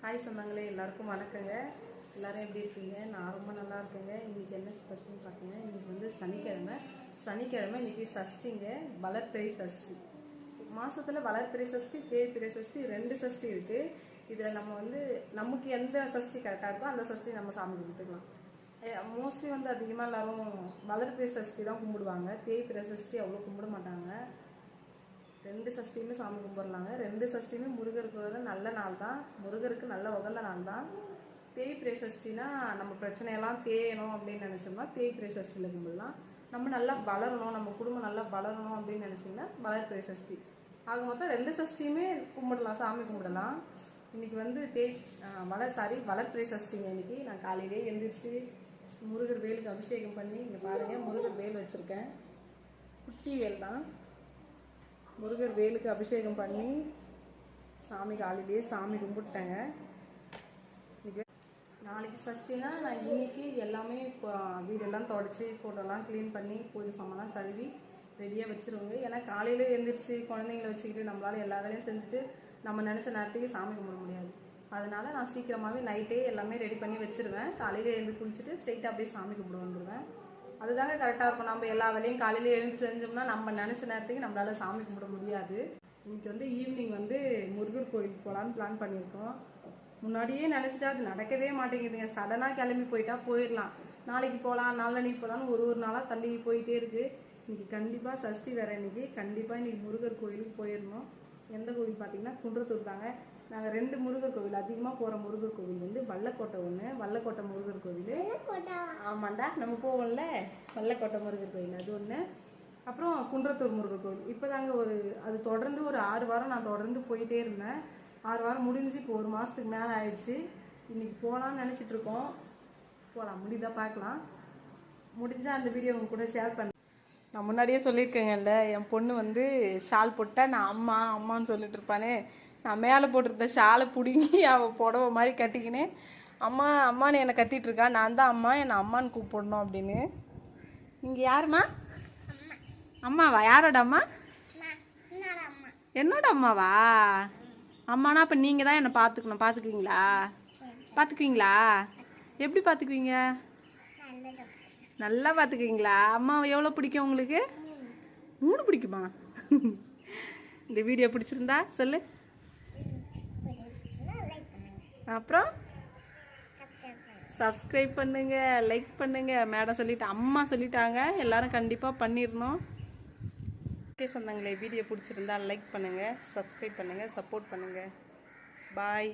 Hi சொந்தங்களே, எல்லாருக்கும் வணக்கங்க. எல்லாரும் எப்படி இருக்கீங்க? நான் ரொம்ப நல்லா இருக்கேங்க. இன்னைக்கு என்ன ஸ்பெஷல்னு பார்த்தீங்கன்னா, இன்னைக்கு வந்து சனிக்கிழமை இன்னைக்கு சஷ்டிங்க. வளர்பிறை சஷ்டி. மாசத்துல வளர்பிறை சஷ்டி, தேய்பிறை சஷ்டி, 2 சஷ்டி இருக்கு. இதில் நம்ம வந்து நமக்கு எந்த சஷ்டி கரெக்டாக இருக்கோ அந்த சஷ்டி நம்ம சாமி கும்பிட்டுக்கலாம். மோஸ்ட்லி வந்து அதிகமாக எல்லாரும் வளர்பிறை சஷ்டி தான் கும்பிடுவாங்க. தேய்பிறை சஷ்டி அவ்வளோ கும்பிட மாட்டாங்க. 2 சஷ்டியுமே சாமி கும்பிடலாங்க. 2 சஷ்டியுமே முருகருக்கு நல்ல நாள் தான். முருகருக்கு நல்ல உகந்த நாள் தான். தேய்பிறை சஷ்டினா நம்ம பிரச்சனையெல்லாம் தேயணும் அப்படின்னு நினச்சோம்னா தேய்பிறை சஷ்டியில் கும்பிடலாம். நம்ம நல்லா வளரணும், நம்ம குடும்பம் நல்லா வளரணும் அப்படின்னு நினச்சிங்கன்னா வளர்பிறை சஷ்டி. ஆக மொத்தம் 2 சஷ்டியுமே கும்பிடலாம், சாமி கும்பிடலாம். இன்னைக்கு வந்து வளர்பிறை சஷ்டிங்க. இன்னைக்கு நான் காலையிலே எழுந்திரிச்சு முருகர் வேலுக்கு அபிஷேகம் பண்ணி, இங்கே பாருங்கள் முருகர் வேல் வச்சுருக்கேன். குட்டி வேல் தான். முருகர் வேலுக்கு அபிஷேகம் பண்ணி சாமி காலையிலேயே சாமி கும்பிட்டேங்க. நாளைக்கு சஷ்டினா நான் இன்னைக்கு எல்லாமே வீடெல்லாம் தொடச்சி ஃபோட்டோலாம் க்ளீன் பண்ணி பூஜை சாமான்லாம் கழுவி ரெடியாக வச்சுருவோங்க. ஏன்னா காலையில் எழுந்திரிச்சு குழந்தைங்கள வச்சுக்கிட்டு நம்மளால எல்லா வேலையும் செஞ்சுட்டு நம்ம நினச்ச நேரத்துக்கு சாமி கும்பிட முடியாது. அதனால நான் சீக்கிரமாகவே நைட்டே எல்லாமே ரெடி பண்ணி வச்சுருவேன். காலையில் எழுந்து குளிச்சுட்டு ஸ்ட்ரெயிட்டாக அப்படியே சாமி கும்பிட வந்துடுவேன். அதுதாங்க கரெக்டாக இருக்கும். நம்ம எல்லா வேலையும் காலையில் எழுந்து செஞ்சோம்னா நம்ம நினச்ச நேரத்துக்கு நம்மளால சாமி கும்பிட முடியாது. இன்னைக்கு வந்து ஈவினிங் வந்து முருகர் கோயிலுக்கு போகலான்னு பிளான் பண்ணியிருக்கோம். முன்னாடியே நினச்சிட்டா அது நடக்கவே மாட்டேங்குதுங்க. சடனாக கிளம்பி போயிட்டா போயிடலாம். நாளைக்கு போகலாம், நாளன்னைக்கு போகலான்னு ஒரு நாளாக தள்ளி போயிட்டே இருக்குது. இன்னைக்கு கண்டிப்பாக சஷ்டி வேறு. இன்னைக்கு கண்டிப்பாக இன்னைக்கு முருகர் கோயிலுக்கு போயிடணும். எந்த கோவில் பார்த்தீங்கன்னா குன்றத்தூர் தாங்க. நாங்கள் 2 முருகர் கோவில் அதிகமாக போகிற முருகர் கோவில் வந்து வல்லக்கோட்டை ஒன்று, வல்லக்கோட்டை முருகர் கோவில். ஆமாண்டா, நம்ம போவோம்ல வல்லக்கோட்டை முருகர் கோவில் அது ஒன்று. அப்புறம் குன்றத்தூர் முருகர் கோவில். இப்போ தாங்க அது தொடர்ந்து ஒரு 6 வாரம் நான் தொடர்ந்து போயிட்டே இருந்தேன். 6 வாரம் முடிஞ்சு இப்போ 1 மாதத்துக்கு மேலே ஆயிடுச்சு. இன்னைக்கு போகலான்னு நினச்சிட்டு இருக்கோம். போகலாம், முடிந்தா பார்க்கலாம். முடிஞ்சால் அந்த வீடியோ உங்க கூட ஷேர் பண்ண. நான் முன்னாடியே சொல்லியிருக்கேங்கல்ல, என் பொண்ணு வந்து ஷால் போட்டா நான் அம்மான்னு சொல்லிட்டு இருப்பானே. நான் மேலே போட்டிருந்த ஷாலை பிடுங்கி அவள் புடவை மாதிரி கட்டிக்கினே அம்மான்னு என்னை கத்திட்டு இருக்கா. நான் தான் அம்மா, என்னை அம்மான்னு கூப்பிடணும் அப்படின்னு. நீங்கள் யாருமா? அம்மாவா? யாரோட அம்மா? என்னோட அம்மாவா? அம்மானா அப்போ நீங்கள் தான் என்னை பார்த்துக்குவீங்களா? எப்படி பார்த்துக்குவீங்க? நல்லா பார்த்துக்குவீங்களா? அம்மாவை எவ்வளோ பிடிக்கும் உங்களுக்கு? 3 பிடிக்குமா? இந்த வீடியோ பிடிச்சிருந்தா சொல்லு. அப்புறம் சப்ஸ்கிரைப் பண்ணுங்க, லைக் பண்ணுங்க. மேடம் அம்மா சொல்லிட்டாங்க, எல்லாரும் கண்டிப்பாக பண்ணிடணும். ஓகே சொந்தங்களே, வீடியோ பிடிச்சிருந்தா லைக் பண்ணுங்க, சப்ஸ்கிரைப் பண்ணுங்க, சப்போர்ட் பண்ணுங்க. பாய்.